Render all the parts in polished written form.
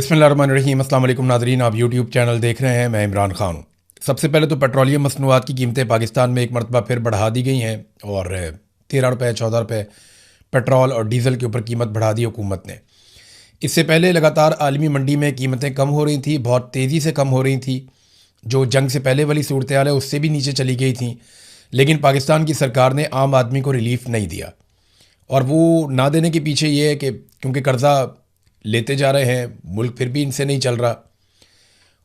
बिस्मिल्लाहिर्रहमानिर्रहीम। अस्सलाम वालेकुम नाज़रीन, आप यूट्यूब चैनल देख रहे हैं। मैं इमरान खान हूँ। सबसे पहले तो पेट्रोलियम मसनूआत की कीमतें पाकिस्तान में एक मरतबा फिर बढ़ा दी गई हैं और 13 रुपये 14 रुपये पेट्रोल और डीज़ल के ऊपर कीमत बढ़ा दी हुकूमत ने। इससे पहले लगातार आलमी मंडी में कीमतें कम हो रही थी, बहुत तेज़ी से कम हो रही थी। जो जंग से पहले वाली सूरत हाल है उससे भी नीचे चली गई थी, लेकिन पाकिस्तान की सरकार ने आम आदमी को रिलीफ नहीं दिया। और वो ना देने के पीछे ये है कि क्योंकि कर्ज़ा लेते जा रहे हैं, मुल्क फिर भी इनसे नहीं चल रहा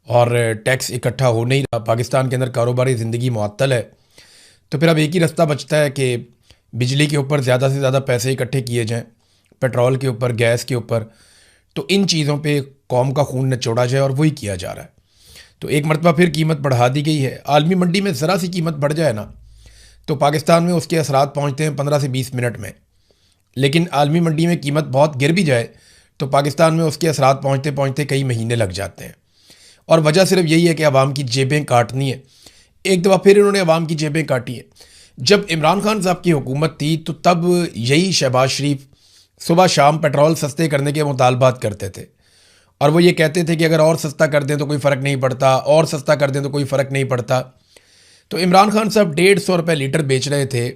और टैक्स इकट्ठा हो नहीं रहा, पाकिस्तान के अंदर कारोबारी ज़िंदगी मुअत्तल है। तो फिर अब एक ही रास्ता बचता है कि बिजली के ऊपर ज़्यादा से ज़्यादा पैसे इकट्ठे किए जाएं, पेट्रोल के ऊपर, गैस के ऊपर। तो इन चीज़ों पे कौम का खून निचोड़ा जाए और वही किया जा रहा है। तो एक मरतबा फिर कीमत बढ़ा दी गई है। आलमी मंडी में ज़रा सी कीमत बढ़ जाए ना तो पाकिस्तान में उसके असरात पहुँचते हैं 15 से 20 मिनट में, लेकिन आलमी मंडी में कीमत बहुत गिर भी जाए तो पाकिस्तान में उसके असरात पहुँचते पहुँचते कई महीने लग जाते हैं। और वजह सिर्फ यही है कि अवाम की जेबें काटनी है। एक दफ़ा फिर इन्होंने अवाम की जेबें काटी है। जब इमरान खान साहब की हुकूमत थी तो तब यही शहबाज शरीफ सुबह शाम पेट्रोल सस्ते करने के मुतालबात करते थे और वो ये कहते थे कि अगर और सस्ता कर दें तो कोई फ़र्क नहीं पड़ता, और सस्ता कर दें तो कोई फ़र्क नहीं पड़ता। तो इमरान खान साहब 150 रुपये लीटर बेच रहे थे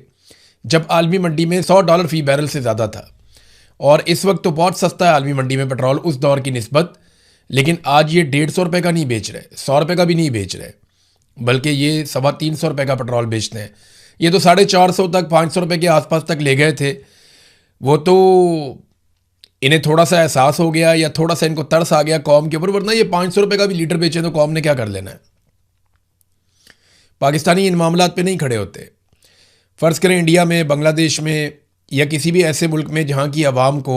जब आलमी मंडी में $100 फ़ी बैरल से ज़्यादा था। और इस वक्त तो बहुत सस्ता है आलमी मंडी में पेट्रोल उस दौर की निस्बत, लेकिन आज ये 150 रुपये का नहीं बेच रहे, 100 रुपये का भी नहीं बेच रहे, बल्कि ये 350 रुपये का पेट्रोल बेचते हैं। ये तो 450 तक, 500 रुपये के आसपास तक ले गए थे। वो तो इन्हें थोड़ा सा एहसास हो गया या थोड़ा सा इनको तरस आ गया कौम के ऊपर, वरना ये 500 रुपये का भी लीटर बेचे तो कौम ने क्या कर लेना है। पाकिस्तानी इन मामलात पे नहीं खड़े होते। फ़र्ज़ करें इंडिया में, बांग्लादेश में या किसी भी ऐसे मुल्क में जहाँ की आवाम को,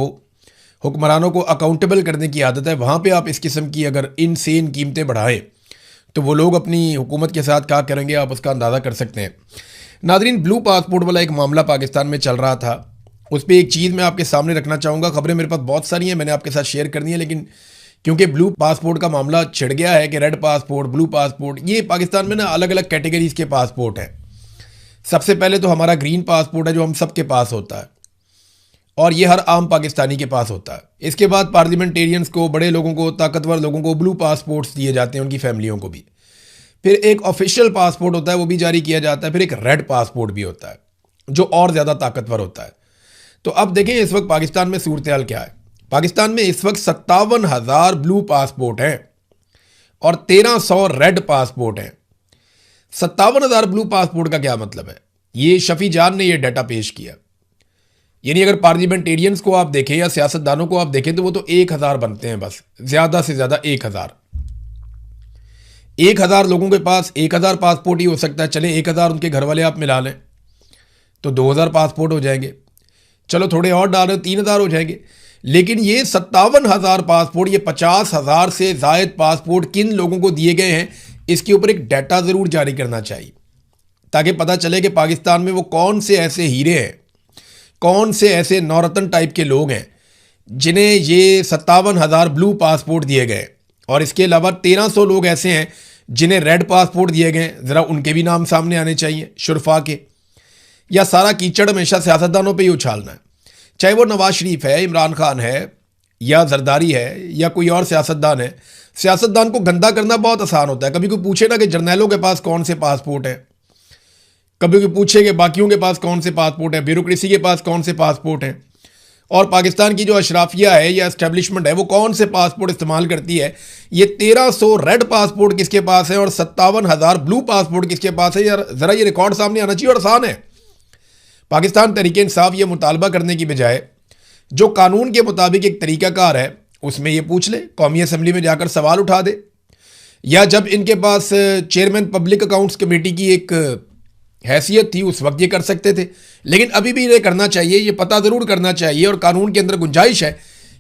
हुक्मरानों को अकाउंटेबल करने की आदत है, वहाँ पे आप इस किस्म की अगर इनसेन कीमतें बढ़ाएं तो वो लोग अपनी हुकूमत के साथ क्या करेंगे आप उसका अंदाज़ा कर सकते हैं। नाज़रीन, ब्लू पासपोर्ट वाला एक मामला पाकिस्तान में चल रहा था। उस पर एक चीज़ मैं आपके सामने रखना चाहूँगा। खबरें मेरे पास बहुत सारी हैं, मैंने आपके साथ शेयर करनी है, लेकिन क्योंकि ब्लू पासपोर्ट का मामला छिड़ गया है कि रेड पासपोर्ट, ब्लू पासपोर्ट, ये पाकिस्तान में ना अलग अलग कैटेगरीज़ के पासपोर्ट हैं। सबसे पहले तो हमारा ग्रीन पासपोर्ट है जो हम सब के पास होता है और ये हर आम पाकिस्तानी के पास होता है। इसके बाद पार्लियामेंटेरियंस को, बड़े लोगों को, ताकतवर लोगों को ब्लू पासपोर्ट्स दिए जाते हैं, उनकी फैमिलियों को भी। फिर एक ऑफिशियल पासपोर्ट होता है, वो भी जारी किया जाता है। फिर एक रेड पासपोर्ट भी होता है जो और ज़्यादा ताकतवर होता है। तो अब देखें इस वक्त पाकिस्तान में सूरत हाल क्या है। पाकिस्तान में इस वक्त 57,000 ब्लू पासपोर्ट हैं और 1300 रेड पासपोर्ट हैं। 57,000 ब्लू पासपोर्ट का क्या मतलब है? ये शफी जान ने ये डाटा पेश किया। यानी अगर पार्लियामेंटेरियंस को आप देखें या सियासतदानों को आप देखें तो वो तो 1,000 बनते हैं, बस ज़्यादा से ज़्यादा 1,000। 1,000 लोगों के पास 1,000 पासपोर्ट ही हो सकता है। चले 1,000 उनके घर वाले आप मिला लें तो 2,000 पासपोर्ट हो जाएंगे। चलो थोड़े और डाल रहे 3,000 हो जाएंगे। लेकिन ये 57,000 पासपोर्ट, ये 50,000 से ज़ायद पासपोर्ट किन लोगों को दिए गए हैं, इसके ऊपर एक डाटा ज़रूर जारी करना चाहिए ताकि पता चले कि पाकिस्तान में वो कौन से ऐसे हीरे हैं, कौन से ऐसे नौरतन टाइप के लोग हैं जिन्हें ये 57,000 ब्लू पासपोर्ट दिए गए। और इसके अलावा 1,300 लोग ऐसे हैं जिन्हें रेड पासपोर्ट दिए गए। ज़रा उनके भी नाम सामने आने चाहिए, शुरफा के। या सारा कीचड़ हमेशा सियासतदानों पे ही उछालना है, चाहे वो नवाज शरीफ है, इमरान खान है या जरदारी है या कोई और सियासतदान है। सियासतदान को गंदा करना बहुत आसान होता है। कभी कोई पूछे ना कि जर्नैलों के पास कौन से पासपोर्ट हैं, कभी कोई पूछे कि बाकियों के पास कौन से पासपोर्ट है, ब्यूरोक्रेसी के पास कौन से पासपोर्ट हैं, और पाकिस्तान की जो अशराफिया है या एस्टेब्लिशमेंट है वो कौन से पासपोर्ट इस्तेमाल करती है। ये 1,300 रेड पासपोर्ट किसके पास है और 57,000 ब्लू पासपोर्ट किसके पास है, यार ज़रा ये रिकॉर्ड सामने आना चाहिए। और आसान है। पाकिस्तान तहरीक इंसाफ ये मुतालबा करने की बजाय जो कानून के मुताबिक एक तरीकाकार है उसमें ये पूछ ले, कौमी असम्बली में जाकर सवाल उठा दे, या जब इनके पास चेयरमैन पब्लिक अकाउंट्स कमेटी की एक हैसियत थी उस वक्त ये कर सकते थे। लेकिन अभी भी इन्हें करना चाहिए, ये पता ज़रूर करना चाहिए और कानून के अंदर गुंजाइश है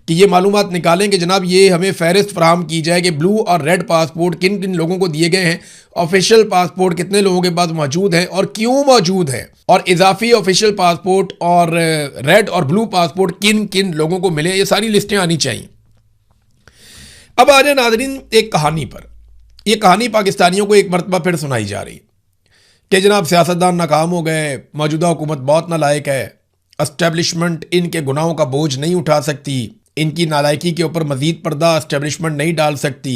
कि ये मालूमात निकालें कि जनाब ये हमें फहरिस्त फराहम की जाए कि ब्लू और रेड पासपोर्ट किन किन लोगों को दिए गए हैं, ऑफिशियल पासपोर्ट कितने लोगों के पास मौजूद हैं और क्यों मौजूद हैं, और इजाफी ऑफिशियल पासपोर्ट और रेड और ब्लू पासपोर्ट किन किन लोगों को मिले। ये सारी लिस्टें आनी चाहिए। अब आ जाए नाज़रीन एक कहानी पर। यह कहानी पाकिस्तानियों को एक मरतबा फिर सुनाई जा रही कि जनाब सियासतदान नाकाम हो गए, मौजूदा हुकूमत बहुत नालायक है, एस्टेब्लिशमेंट इनके गुनाहों का बोझ नहीं उठा सकती, इनकी नालायकी के ऊपर मजीद पर्दा एस्टेब्लिशमेंट नहीं डाल सकती,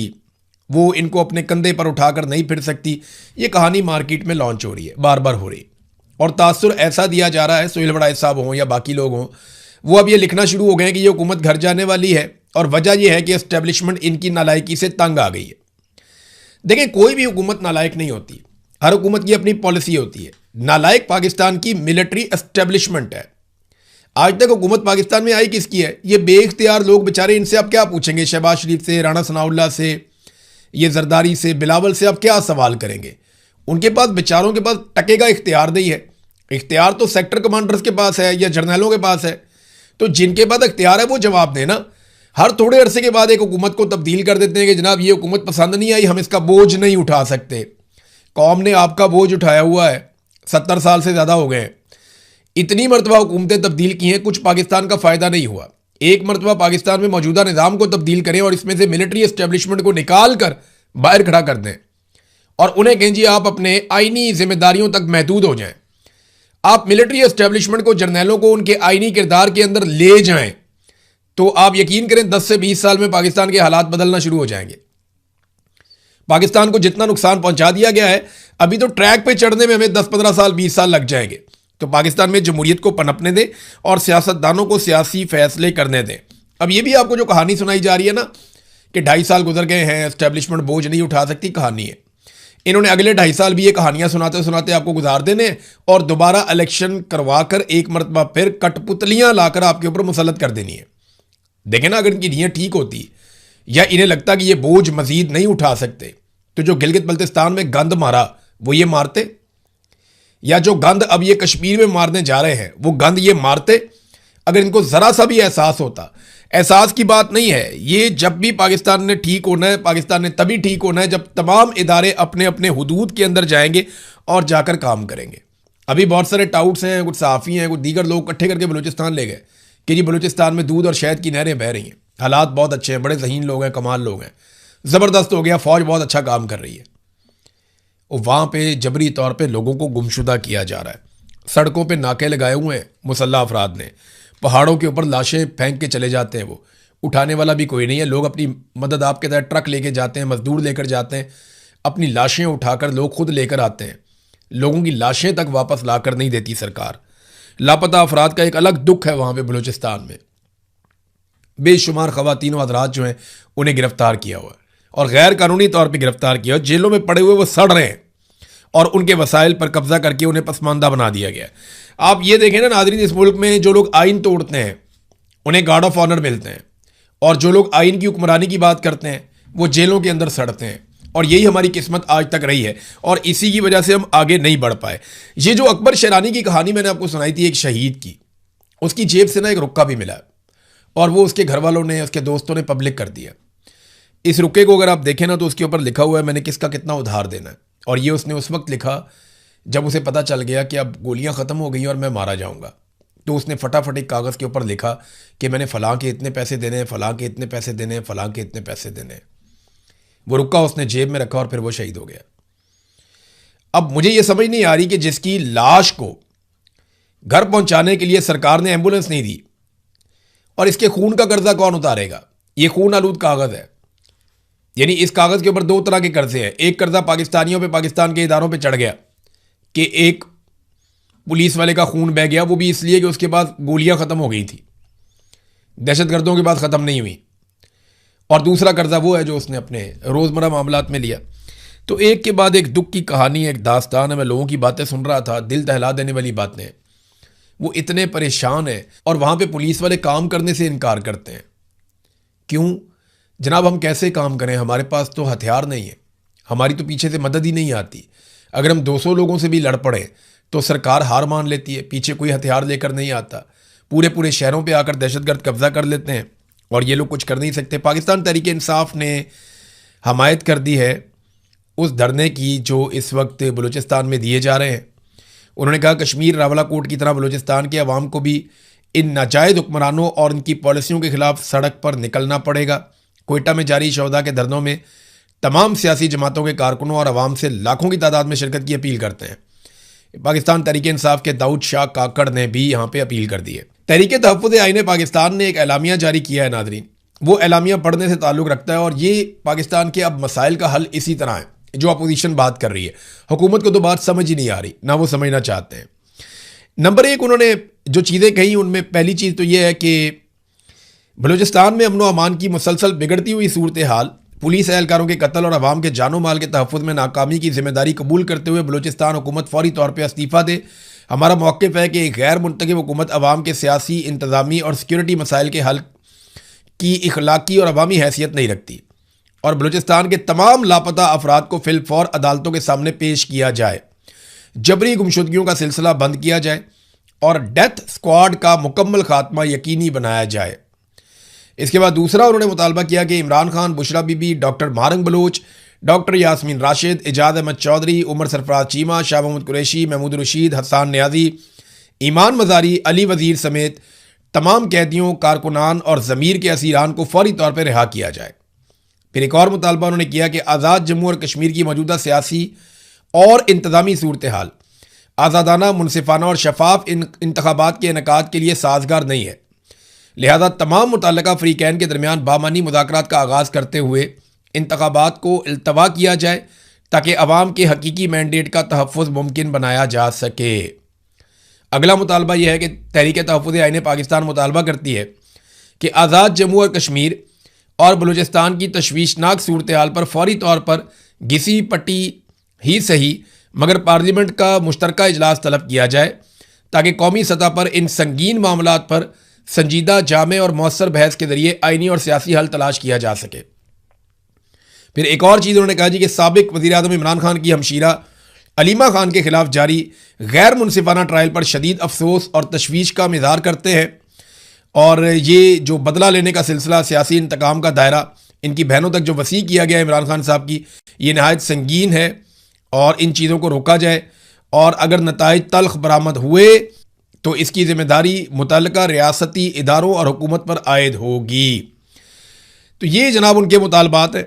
वो इनको अपने कंधे पर उठाकर नहीं फिर सकती। ये कहानी मार्केट में लॉन्च हो रही है, बार बार हो रही है, और तासुर ऐसा दिया जा रहा है, सुहेल वड़ाइच साहब हों या बाकी लोग हों, वो अब ये लिखना शुरू हो गए हैं कि ये हुकूमत घर जाने वाली है, और वजह यह है कि एस्टेब्लिशमेंट इनकी नालायकी से तंग आ गई है। देखिए, कोई भी हुकूमत नालायक नहीं होती, हर हुकूमत की अपनी पॉलिसी होती है। नालायक पाकिस्तान की मिलिट्री एस्टेब्लिशमेंट है। आज तक हुकूमत पाकिस्तान में आई किसकी है? ये बेइख्तियार लोग बेचारे, इनसे आप क्या पूछेंगे? शहबाज शरीफ से, राणा सनाउल्लाह से, ये जरदारी से, बिलावल से आप क्या सवाल करेंगे? उनके पास, बेचारों के पास टके का इख्तियार नहीं है। इख्तियार तो सेक्टर कमांडर्स के पास है या जर्नलों के पास है। तो जिनके पास इख्तियार है वो जवाब देना। हर थोड़े अरसे के बाद एक हुकूमत को तब्दील कर देते हैं कि जनाब ये हुकूमत पसंद नहीं आई, हम इसका बोझ नहीं उठा सकते। कौम ने आपका बोझ उठाया हुआ है, 70 साल से ज़्यादा हो गए हैं। इतनी मरतबा हुकूमतें तब्दील की हैं, कुछ पाकिस्तान का फ़ायदा नहीं हुआ। एक मरतबा पाकिस्तान में मौजूदा निज़ाम को तब्दील करें और इसमें से मिलिट्री एस्टेब्लिशमेंट को निकाल कर बाहर खड़ा कर दें और उन्हें कहें जी आप अपने आइनी जिम्मेदारियों तक महदूद हो जाएं। आप मिलिट्री एस्टेब्लिशमेंट को, जर्नैलों को उनके आइनी किरदार के अंदर ले जाएं, तो आप यकीन करें 10 से 20 साल में पाकिस्तान के हालात बदलना शुरू हो जाएंगे। पाकिस्तान को जितना नुकसान पहुंचा दिया गया है, अभी तो ट्रैक पे चढ़ने में हमें 10-15 साल 20 साल लग जाएंगे। तो पाकिस्तान में जमहूरियत को पनपने दें और सियासतदानों को सियासी फैसले करने दें। अब ये भी आपको जो कहानी सुनाई जा रही है ना कि 2.5 साल गुजर गए हैं, एस्टेब्लिशमेंट बोझ नहीं उठा सकती, कहानी है। इन्होंने अगले 2.5 साल भी ये कहानियां सुनाते सुनाते आपको गुजार देने और दोबारा इलेक्शन करवा कर एक मरतबा फिर कठपुतलियां लाकर आपके ऊपर मुसल्लत कर देनी है। देखें ना, अगर इनकी नीयत ठीक होती या इन्हें लगता कि ये बोझ मजीद नहीं उठा सकते, तो जो गिलगित बल्तिस्तान में गंद मारा वो ये मारते, या जो गंद अब ये कश्मीर में मारने जा रहे हैं वो गंद ये मारते। अगर इनको जरा सा भी एहसास होता। एहसास की बात नहीं है, ये जब भी पाकिस्तान ने ठीक होना है, पाकिस्तान ने तभी ठीक होना है जब तमाम इदारे अपने अपने हुदूद के अंदर जाएंगे और जाकर काम करेंगे। अभी बहुत सारे टाउट्स हैं, कुछ सहाफ़ी हैं, कुछ दीगर लोग इकट्ठे करके बलूचिस्तान ले गए कि जी बलूचिस्तान में दूध और शहद की नहरें बह रही हैं, हालात बहुत अच्छे हैं, बड़े ज़हीन लोग हैं, कमाल लोग हैं, ज़बरदस्त हो गया, फ़ौज बहुत अच्छा काम कर रही है। और वहाँ पे जबरी तौर पे लोगों को गुमशुदा किया जा रहा है। सड़कों पे नाके लगाए हुए हैं मुसल्लह अफराद ने, पहाड़ों के ऊपर लाशें फेंक के चले जाते हैं, वो उठाने वाला भी कोई नहीं है। लोग अपनी मदद आपके तहत ट्रक लेके जाते हैं, मजदूर लेकर जाते हैं, अपनी लाशें उठाकर लोग खुद लेकर आते हैं। लोगों की लाशें तक वापस लाकर नहीं देती सरकार। लापता अफराद का एक अलग दुख है वहाँ पर बलूचिस्तान में। बेशुमार ख़वातीन व हज़रात जो हैं उन्हें गिरफ्तार किया हुआ है और गैर कानूनी तौर पे गिरफ्तार किया, जेलों में पड़े हुए वो सड़ रहे हैं और उनके वसाइल पर कब्जा करके उन्हें पसमानदा बना दिया गया। आप ये देखें ना नाज़रीन, इस मुल्क में जो लोग आइन तोड़ते हैं उन्हें गार्ड ऑफ ऑनर मिलते हैं, और जो लोग आइन की हुक्मरानी की बात करते हैं वो जेलों के अंदर सड़ते हैं। और यही हमारी किस्मत आज तक रही है और इसी की वजह से हम आगे नहीं बढ़ पाए। ये जो अकबर शेरानी की कहानी मैंने आपको सुनाई थी, एक शहीद की, उसकी जेब से ना एक रुक्का भी मिला और वो उसके घर वालों ने, उसके दोस्तों ने पब्लिक कर दिया। इस रुके को अगर आप देखें ना तो उसके ऊपर लिखा हुआ है मैंने किसका कितना उधार देना है, और ये उसने उस वक्त लिखा जब उसे पता चल गया कि अब गोलियां ख़त्म हो गई और मैं मारा जाऊंगा। तो उसने फटाफट एक कागज़ के ऊपर लिखा कि मैंने फ़लाँ के इतने पैसे देने हैं, फ़लाँ के इतने पैसे देने हैं, फ़लाँ के इतने पैसे देने हैं। वो रुका उसने जेब में रखा और फिर वो शहीद हो गया। अब मुझे ये समझ नहीं आ रही कि जिसकी लाश को घर पहुंचाने के लिए सरकार ने एम्बुलेंस नहीं दी, और इसके खून का कर्जा कौन उतारेगा? ये खून आलूद कागज़ है। यानी इस कागज़ के ऊपर दो तरह के कर्जे हैं। एक कर्जा पाकिस्तानियों पे, पाकिस्तान के इदारों पे चढ़ गया कि एक पुलिस वाले का खून बह गया, वो भी इसलिए कि उसके पास गोलियां ख़त्म हो गई थी, दहशतगर्दों के पास ख़त्म नहीं हुई। और दूसरा कर्जा वो है जो उसने अपने रोज़मर्रा मामलात में लिया। तो एक के बाद एक दुख की कहानी, एक दास्तान है। मैं लोगों की बातें सुन रहा था, दिल दहला देने वाली बातें। वो इतने परेशान हैं और वहाँ पे पुलिस वाले काम करने से इनकार करते हैं। क्यों जनाब, हम कैसे काम करें? हमारे पास तो हथियार नहीं है, हमारी तो पीछे से मदद ही नहीं आती। अगर हम 200 लोगों से भी लड़ पड़े तो सरकार हार मान लेती है, पीछे कोई हथियार लेकर नहीं आता। पूरे पूरे शहरों पे आकर दहशतगर्द कब्जा कर लेते हैं और ये लोग कुछ कर नहीं सकते। पाकिस्तान तहरीक इंसाफ ने हमायत कर दी है उस धरने की जो इस वक्त बलूचिस्तान में दिए जा रहे हैं। उन्होंने कहा कश्मीर रावलाकोट की तरह बलूचिस्तान के अवाम को भी इन नाजायज़ हुक्मरानों और इनकी पॉलिसियों के खिलाफ सड़क पर निकलना पड़ेगा। कोयटा में जारी शोधा के धरनों में तमाम सियासी जमातों के कारकुनों और अवाम से लाखों की तादाद में शिरकत की अपील करते हैं। पाकिस्तान तहरीक इंसाफ के दाऊद शाह काकड़ ने भी यहाँ पे अपील कर दी है। तहरीक तहफ़्फ़ुज़ आईन पाकिस्तान ने एक एलामिया जारी किया है नाज़रीन। वो एलामिया पढ़ने से ताल्लुक़ रखता है और ये पाकिस्तान के अब मसाइल का हल इसी तरह है जो अपोजिशन बात कर रही है। हुकूमत को तो बात समझ ही नहीं आ रही, ना वो समझना चाहते हैं। नंबर एक, उन्होंने जो चीज़ें कही उनमें पहली चीज़ तो ये है कि बलूचिस्तान में अमन व अमान की मुसलसल बिगड़ती हुई सूरत हाल, पुलिस एहलकारों के कत्ल और अवाम के जानो माल के तहफ़्फ़ुज़ में नाकामी की जिम्मेदारी कबूल करते हुए बलूचिस्तान हुकूमत फौरी तौर पर इस्तीफ़ा दे। हमारा मौक़िफ़ है कि एक गैर मुंतखब हुकूमत अवाम के सियासी, इंतज़ामी और सिक्योरिटी मसाइल के हल की इखलाकी और अवामी हैसियत नहीं रखती और बलूचिस्तान के तमाम लापता अफराद को फिलफौर अदालतों के सामने पेश किया जाए, जबरी गुमशुदगियों का सिलसिला बंद किया जाए और डेथ स्क्वाड का मुकम्मल खात्मा यकीनी बनाया जाए। इसके बाद दूसरा उन्होंने मुतालबा किया कि इमरान खान, बुशरा बीबी, डॉक्टर मारंग बलोच, डॉक्टर यास्मीन राशिद, एजाज अहमद चौधरी, उमर सरफराज चीमा, शाह महमूद कुरैशी, महमूद रशीद, हसान न्याजी, ईमान मजारी, अली वजीर समेत तमाम कैदियों, कारकुनान और ज़मीर के असीरान को फौरी तौर पर रिहा किया जाए। फिर एक और मुतालबा उन्होंने किया कि आज़ाद जम्मू और कश्मीर की मौजूदा सियासी और इंतज़ामी सूरत हाल आज़ादाना, मुनसिफाना और शफाफ इंतखाबात के इनेकाद के लिए साजगार नहीं है, लिहाजा तमाम मुतल्लका फ़रीक़ैन के दरमियान बामानी मुज़ाकरात का आगाज़ करते हुए इंतखाबात को इल्तवा किया जाए ताकि अवाम के हकीकी मैंडेट का तहफ़्फ़ुज़ मुमकिन बनाया जा सके। अगला मुतालबा यह है कि तहरीक तहफ़्फ़ुज़ आईन पाकिस्तान मुतालबा करती है कि आज़ाद जम्मू और कश्मीर और बलूचिस्तान की तशवीशनाक सूरत हाल पर फौरी तौर पर घिसी पट्टी ही सही मगर पार्लियामेंट का मुश्तरका इजलास तलब किया जाए ताकि कौमी सतह पर इन संगीन मामलात पर संजीदा, जामे और मौसर बहस के जरिए आइनी और सियासी हल तलाश किया जा सके। फिर एक और चीज़ उन्होंने कहा जी कि साबिक वज़ीर आज़म इमरान खान की हमशीरा अलीमा खान के खिलाफ जारी गैर मुनसिफाना ट्रायल पर शदीद अफसोस और तशवीश का इज़हार करते हैं और ये जो बदला लेने का सिलसिला, सियासी इंतकाम का दायरा इनकी बहनों तक जो वसी किया गया है इमरान खान साहब की, ये नहायत संगीन है और इन चीज़ों को रोका जाए और अगर नताइज तल्ख बरामद हुए तो इसकी जिम्मेदारी मुतल्लिका रियासती इदारों और हुकूमत पर आयद होगी। तो ये जनाब उनके मुतालबात हैं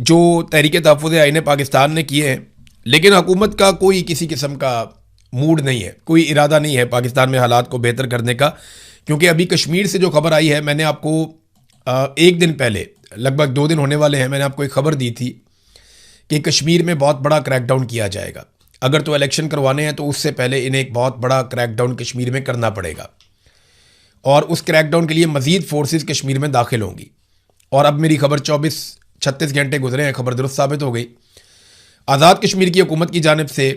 जो तहरीक तहफ़्फ़ुज़ आईन पाकिस्तान ने किए हैं, लेकिन हुकूमत का कोई किसी किस्म का मूड नहीं है, कोई इरादा नहीं है पाकिस्तान में हालात को बेहतर करने का। क्योंकि अभी कश्मीर से जो खबर आई है, मैंने आपको एक दिन पहले, लगभग 2 दिन होने वाले हैं, मैंने आपको एक खबर दी थी कि कश्मीर में बहुत बड़ा क्रैकडाउन किया जाएगा। अगर तो इलेक्शन करवाने हैं तो उससे पहले इन्हें एक बहुत बड़ा क्रैकडाउन कश्मीर में करना पड़ेगा और उस क्रैकडाउन के लिए मज़ीद फोर्सेस कश्मीर में दाखिल होंगी। और अब मेरी खबर 24-36 घंटे गुजरे हैं, खबर दुरुस्त साबित हो गई। आज़ाद कश्मीर की हुकूमत की जानिब से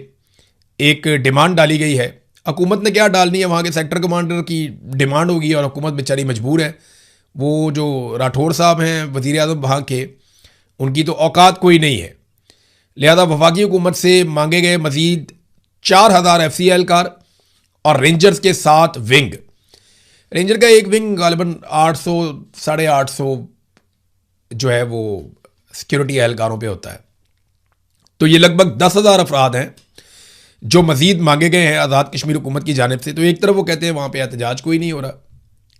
एक डिमांड डाली गई है। हुकूमत ने क्या डालनी है, वहाँ के सेक्टर कमांडर की डिमांड होगी और हुकूमत बेचारी मजबूर है। वो जो राठौर साहब हैं वज़ीर आज़म वहाँ के, उनकी तो औकात कोई नहीं है, लिहाजा वफाकी हुकूमत से मांगे गए मज़ीद 4000 FCI एहलकार और रेंजर्स के 7 विंग। रेंजर का एक विंग गालिबन 800-850 जो है वो सिक्योरिटी एहलकारों पे होता है। तो ये लगभग 10,000 अफराद हैं जो मज़ीद मांगे गए हैं आज़ाद कश्मीर हुकूमत की जानिब से। तो एक तरफ वो कहते हैं वहाँ पे एहतजाज कोई नहीं हो रहा,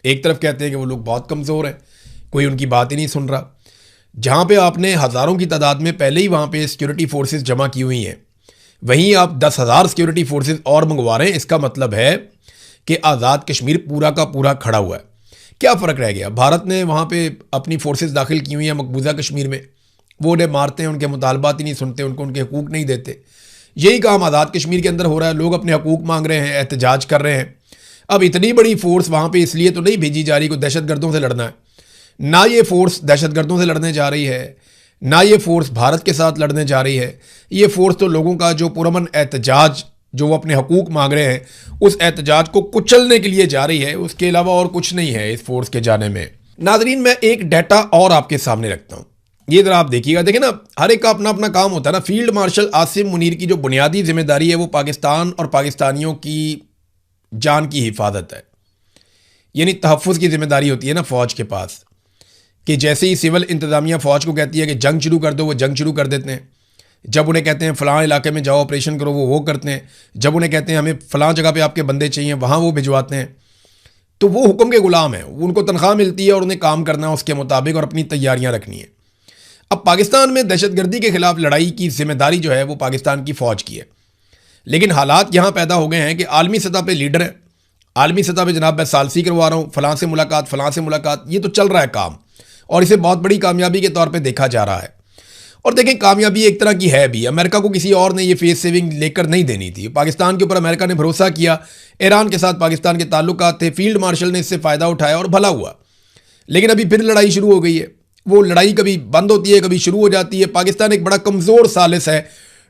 एक तरफ कहते हैं कि वो लोग बहुत कमज़ोर हैं, कोई उनकी बात ही नहीं सुन रहा। जहाँ पे आपने हज़ारों की तादाद में पहले ही वहाँ पे सिक्योरिटी फोर्सेस जमा की हुई हैं, वहीं आप 10,000 सिक्योरिटी फोर्सेस और मंगवा रहे हैं। इसका मतलब है कि आज़ाद कश्मीर पूरा का पूरा खड़ा हुआ है। क्या फ़र्क रह गया? भारत ने वहाँ पे अपनी फोर्सेस दाखिल की हुई हैं मकबूजा कश्मीर में, वो उन्हें मारते हैं, उनके मुतालबात ही नहीं सुनते, उनको उनके हकूक़ नहीं देते। यही काम आज़ाद कश्मीर के अंदर हो रहा है, लोग अपने हकूक़ मांग रहे हैं, एहतजाज कर रहे हैं। अब इतनी बड़ी फोर्स वहाँ पे इसलिए तो नहीं भेजी जा रही को दहशतगर्दों से लड़ना है, ना ये फोर्स दहशतगर्दों से लड़ने जा रही है, ना ये फोर्स भारत के साथ लड़ने जा रही है। ये फोर्स तो लोगों का जो पुरअमन एहतजाज, जो वो अपने हकूक़ मांग रहे हैं, उस एहतजाज को कुचलने के लिए जा रही है। उसके अलावा और कुछ नहीं है इस फोर्स के जाने में। नाजरीन, मैं एक डाटा और आपके सामने रखता हूँ, ये ज़रा आप देखिएगा। देखिए ना, हर एक का अपना अपना काम होता है ना। फील्ड मार्शल आसिम मुनीर की जो बुनियादी जिम्मेदारी है वो पाकिस्तान और पाकिस्तानियों की जान की हिफाजत है, यानी तहफ़्फ़ुज़ की जिम्मेदारी होती है ना फ़ौज के पास, कि जैसे ही सिविल इंतज़ामिया फ़ौज को कहती है कि जंग शुरू कर दो, वो जंग शुरू कर देते हैं। जब उन्हें कहते हैं फ़लाँ इलाके में जाओ ऑपरेशन करो, वो करते हैं। जब उन्हें कहते हैं हमें फ़लाँ जगह पे आपके बंदे चाहिए, वहाँ वो भिजवाते हैं। तो वो हुक्म के ग़ुलाम हैं, उनको तनख्वाह मिलती है और उन्हें काम करना है उसके मुताबिक और अपनी तैयारियाँ रखनी है। अब पाकिस्तान में दहशतगर्दी के ख़िलाफ़ लड़ाई की जिम्मेदारी जो है वो पाकिस्तान की फ़ौज की है, लेकिन हालात यहाँ पैदा हो गए हैं कि आलमी सतह पर लीडर हैं, आलमी सतह पे जनाब मैं सालसी करवा रहा हूँ, फलां से मुलाकात, फलां से मुलाकात, ये तो चल रहा है काम और इसे बहुत बड़ी कामयाबी के तौर पे देखा जा रहा है। और देखें कामयाबी एक तरह की है भी, अमेरिका को किसी और ने ये फेस सेविंग लेकर नहीं देनी थी। पाकिस्तान के ऊपर अमेरिका ने भरोसा किया, ईरान के साथ पाकिस्तान के ताल्लुकात थे, फील्ड मार्शल ने इससे फ़ायदा उठाया और भला हुआ। लेकिन अभी फिर लड़ाई शुरू हो गई है। वो लड़ाई कभी बंद होती है, कभी शुरू हो जाती है। पाकिस्तान एक बड़ा कमज़ोर सालिस है,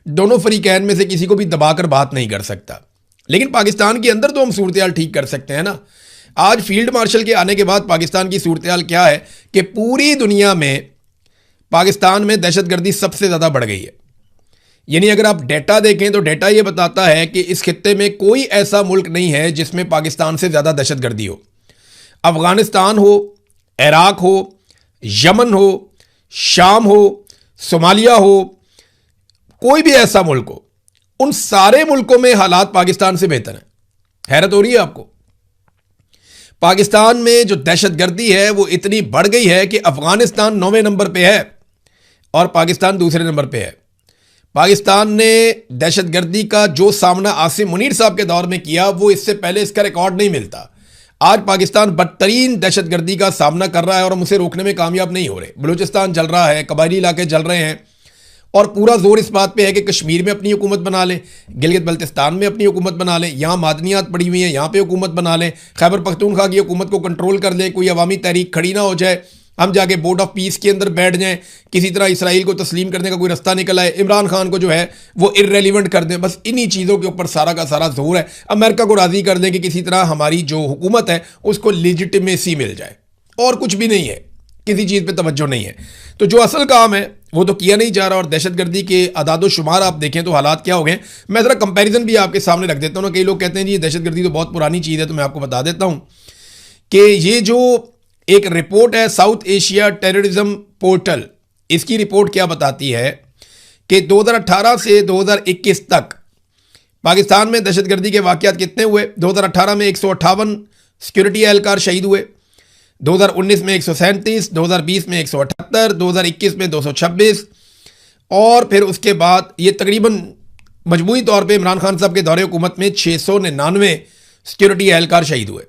दोनों फरीकैन में से किसी को भी दबाकर बात नहीं कर सकता। लेकिन पाकिस्तान के अंदर तो हम सूरत हाल ठीक कर सकते हैं ना। आज फील्ड मार्शल के आने के बाद पाकिस्तान की सूरत हाल क्या है कि पूरी दुनिया में पाकिस्तान में दहशतगर्दी सबसे ज़्यादा बढ़ गई है। यानी अगर आप डेटा देखें तो डेटा ये बताता है कि इस खित्ते में कोई ऐसा मुल्क नहीं है जिसमें पाकिस्तान से ज़्यादा दहशतगर्दी हो। अफगानिस्तान हो, इराक हो, यमन हो, शाम हो, सोमालिया हो, कोई भी ऐसा मुल्क हो, उन सारे मुल्कों में हालात पाकिस्तान से बेहतर हैं। हैरत हो रही है आपको। पाकिस्तान में जो दहशतगर्दी है वो इतनी बढ़ गई है कि अफगानिस्तान 9वें नंबर पे है और पाकिस्तान दूसरे नंबर पे है। पाकिस्तान ने दहशतगर्दी का जो सामना आसिम मुनीर साहब के दौर में किया, वो इससे पहले इसका रिकॉर्ड नहीं मिलता। आज पाकिस्तान बदतरीन दहशतगर्दी का सामना कर रहा है और हम उसे रोकने में कामयाब नहीं हो रहे। बलूचिस्तान जल रहा है, कबायली इलाके जल रहे हैं और पूरा जोर इस बात पे है कि कश्मीर में अपनी हुकूमत बना लें, गिलगित बल्तिस्तान में अपनी हुकूमत बना लें, यहाँ मादनियात पड़ी हुई हैं, यहाँ पे हुकूमत बना लें, खैबर पख्तूनख्वा की हुकूमत को कंट्रोल कर लें, कोई अवामी तहरीक खड़ी ना हो जाए, हम जाके बोर्ड ऑफ पीस के अंदर बैठ जाएं, किसी तरह इसराइल को तस्लीम करने का कोई रास्ता निकल आए, इमरान खान को जो है वो इर्रेलिवेंट कर दें। बस इन्हीं चीज़ों के ऊपर सारा का सारा जोर है। अमेरिका को राज़ी कर दें कि किसी तरह हमारी जो हुकूमत है उसको लेजिटिमेसी मिल जाए, और कुछ भी नहीं है, किसी चीज़ पे तवज्जो नहीं है। तो जो असल काम है वो तो किया नहीं जा रहा। और दहशतगर्दी के आदादो शुमार आप देखें तो हालात क्या हो गए। मैं ज़रा कंपैरिजन भी आपके सामने रख देता हूँ ना। कई लोग कहते हैं जी दहशतगर्दी तो बहुत पुरानी चीज़ है, तो मैं आपको बता देता हूँ कि ये जो एक रिपोर्ट है साउथ एशिया टेररिज्म पोर्टल, इसकी रिपोर्ट क्या बताती है कि 2018 से 2021 तक पाकिस्तान में दहशतगर्दी के वाक़यात कितने हुए। 2018 में 158 सिक्योरिटी एहलकार शहीद हुए, 2019 में 137, 2020 में 178, 2021 में 226 और फिर उसके बाद ये तकरीबन मजमूई तौर पे इमरान खान साहब के दौरे हुकूमत में 699 सिक्योरिटी एहलकार शहीद हुए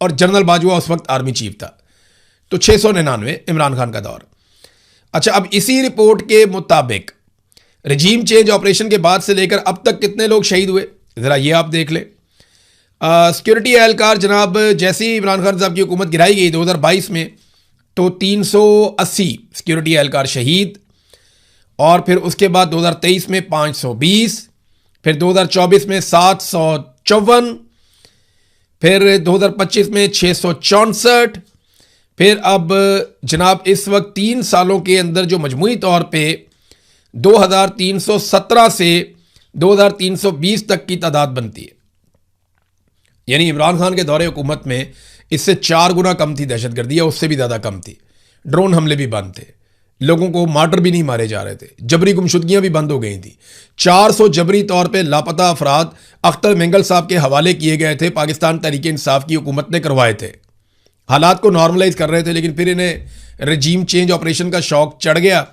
और जनरल बाजवा उस वक्त आर्मी चीफ था। तो 699 इमरान खान का दौर। अच्छा, अब इसी रिपोर्ट के मुताबिक रजीम चेंज ऑपरेशन के बाद से लेकर अब तक कितने लोग शहीद हुए, ज़रा ये आप देख लें। सिक्योरिटी एहलकार जनाब जैसे ही इमरान खान साहब की हुकूमत गिराई गई 2022 में, तो 380 सिक्योरिटी एहलकार शहीद, और फिर उसके बाद 2023 में 520, फिर 2024 में 754, फिर 2025 में 664, फिर अब जनाब इस वक्त 3 सालों के अंदर जो मजमूई तौर पे 2317 से 2320 तक की तादाद बनती है। यानी इमरान खान के दौरे हुकूमत में इससे 4 गुना कम थी दहशतगर्दी, या उससे भी ज़्यादा कम थी। ड्रोन हमले भी बंद थे, लोगों को मार्टर भी नहीं मारे जा रहे थे, जबरी गुमशुदगियाँ भी बंद हो गई थी। 400 जबरी तौर पे लापता अफराद अख्तर मेंगल साहब के हवाले किए गए थे, पाकिस्तान तहरीक इंसाफ की हुकूमत ने करवाए थे। हालात को नॉर्मलाइज कर रहे थे, लेकिन फिर इन्हें रजीम चेंज ऑपरेशन का शौक चढ़ गया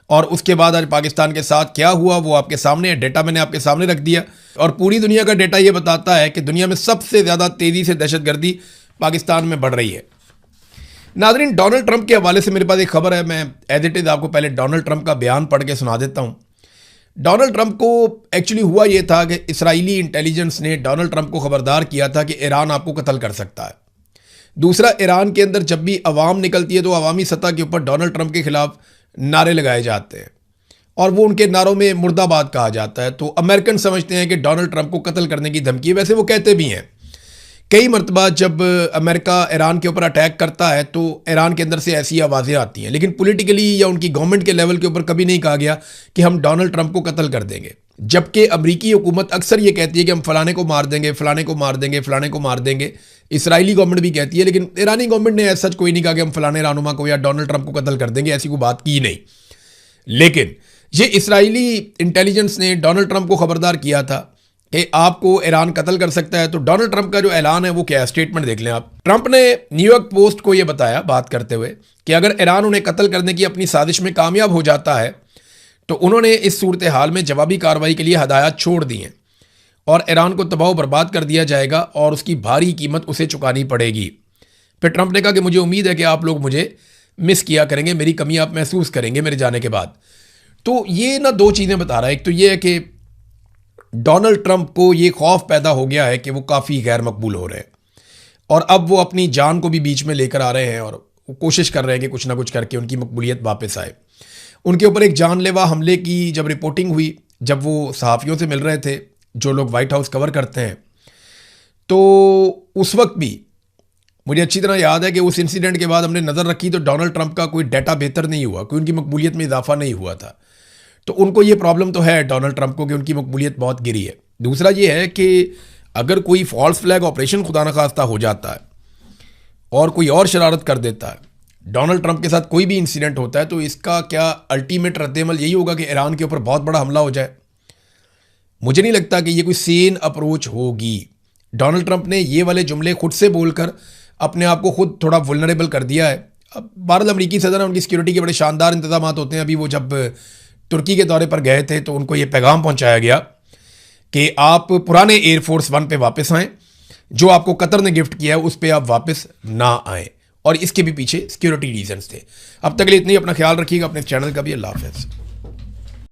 और उसके बाद आज पाकिस्तान के साथ क्या हुआ वो आपके सामने है। डेटा मैंने आपके सामने रख दिया और पूरी दुनिया का डेटा ये बताता है कि दुनिया में सबसे ज़्यादा तेज़ी से दहशतगर्दी पाकिस्तान में बढ़ रही है। नाज़रीन, डोनाल्ड ट्रंप के हवाले से मेरे पास एक खबर है, मैं एज इट इज़ आपको पहले डोनाल्ड ट्रंप का बयान पढ़ के सुना देता हूँ। डोनाल्ड ट्रंप को एक्चुअली हुआ ये था कि इसराइली इंटेलिजेंस ने डोनाल्ड ट्रंप को खबरदार किया था कि ईरान आपको कत्ल कर सकता है। दूसरा, ईरान के अंदर जब भी अवाम निकलती है तो अवामी सतह के ऊपर डोनाल्ड ट्रंप के खिलाफ नारे लगाए जाते हैं और वो उनके नारों में मुर्दाबाद कहा जाता है। तो अमेरिकन समझते हैं कि डोनाल्ड ट्रंप को कत्ल करने की धमकी है। वैसे वो कहते भी हैं। कई मरतबा जब अमेरिका ईरान के ऊपर अटैक करता है तो ईरान के अंदर से ऐसी आवाज़ें आती हैं, लेकिन पॉलिटिकली या उनकी गवर्नमेंट के लेवल के ऊपर कभी नहीं कहा गया कि हम डोनाल्ड ट्रंप को कत्ल कर देंगे। जबकि अमरीकी हुकूमत अक्सर ये कहती है कि हम फलाने को मार देंगे, फलाने को मार देंगे, फलाने को मार देंगे। इसराइली गवर्नमेंट भी कहती है, लेकिन ईरानी गवर्नमेंट ने ऐसा कोई नहीं कहा कि हम फलाने रहनुमा को या डोनाल्ड ट्रंप को कत्ल कर देंगे, ऐसी कोई बात की नहीं। लेकिन ये इसराइली इंटेलिजेंस ने डोनाल्ड ट्रंप को खबरदार किया था कि आपको ईरान कत्ल कर सकता है। तो डोनाल्ड ट्रंप का जो ऐलान है वो क्या है, स्टेटमेंट देख लें आप। ट्रंप ने न्यूयॉर्क पोस्ट को यह बताया बात करते हुए कि अगर ईरान उन्हें कत्ल करने की अपनी साजिश में कामयाब हो जाता है तो उन्होंने इस सूरत हाल में जवाबी कार्रवाई के लिए हदायत छोड़ दी हैं और ईरान को तबाह बर्बाद कर दिया जाएगा और उसकी भारी कीमत उसे चुकानी पड़ेगी। फिर ट्रंप ने कहा कि मुझे उम्मीद है कि आप लोग मुझे मिस किया करेंगे, मेरी कमी आप महसूस करेंगे मेरे जाने के बाद। तो ये ना दो चीज़ें बता रहा है। एक तो ये है कि डोनाल्ड ट्रंप को ये खौफ पैदा हो गया है कि वो काफ़ी गैर मकबूल हो रहे हैं और अब वो अपनी जान को भी बीच में लेकर आ रहे हैं और वो कोशिश कर रहे हैं कि कुछ ना कुछ करके उनकी मकबूलियत वापस आए। उनके ऊपर एक जानलेवा हमले की जब रिपोर्टिंग हुई, जब वो सहाफ़ियों से मिल रहे थे जो लोग वाइट हाउस कवर करते हैं, तो उस वक्त भी मुझे अच्छी तरह याद है कि उस इंसिडेंट के बाद हमने नज़र रखी तो डोनाल्ड ट्रंप का कोई डाटा बेहतर नहीं हुआ, कोई उनकी मकबूलियत में इजाफा नहीं हुआ था। तो उनको ये प्रॉब्लम तो है डोनाल्ड ट्रंप को कि उनकी मकबूलियत बहुत गिरी है। दूसरा ये है कि अगर कोई फॉल्स फ्लैग ऑपरेशन खुदा न खास्ता हो जाता है और कोई और शरारत कर देता है, डोनाल्ड ट्रंप के साथ कोई भी इंसिडेंट होता है, तो इसका क्या अल्टीमेट रद्देमल यही होगा कि ईरान के ऊपर बहुत बड़ा हमला हो जाए। मुझे नहीं लगता कि ये कोई सेन अप्रोच होगी। डोनाल्ड ट्रंप ने ये वाले जुमले खुद से बोलकर अपने आप को खुद थोड़ा वुल्नरेबल कर दिया है। अब बहरहाल अमरीकी सदर है, उनकी सिक्योरिटी के बड़े शानदार इंतजाम होते हैं। अभी वो जब तुर्की के दौरे पर गए थे तो उनको ये पैगाम पहुंचाया गया कि आप पुराने एयरफोर्स वन पे वापस आएँ, जो आपको कतर ने गिफ्ट किया है उस पर आप वापस ना आएँ, और इसके भी पीछे सिक्योरिटी रीजंस थे। अब तक के लिए इतनी, अपना ख्याल रखिएगा, अपने चैनल का भी। अल्लाह हाफ़िज़।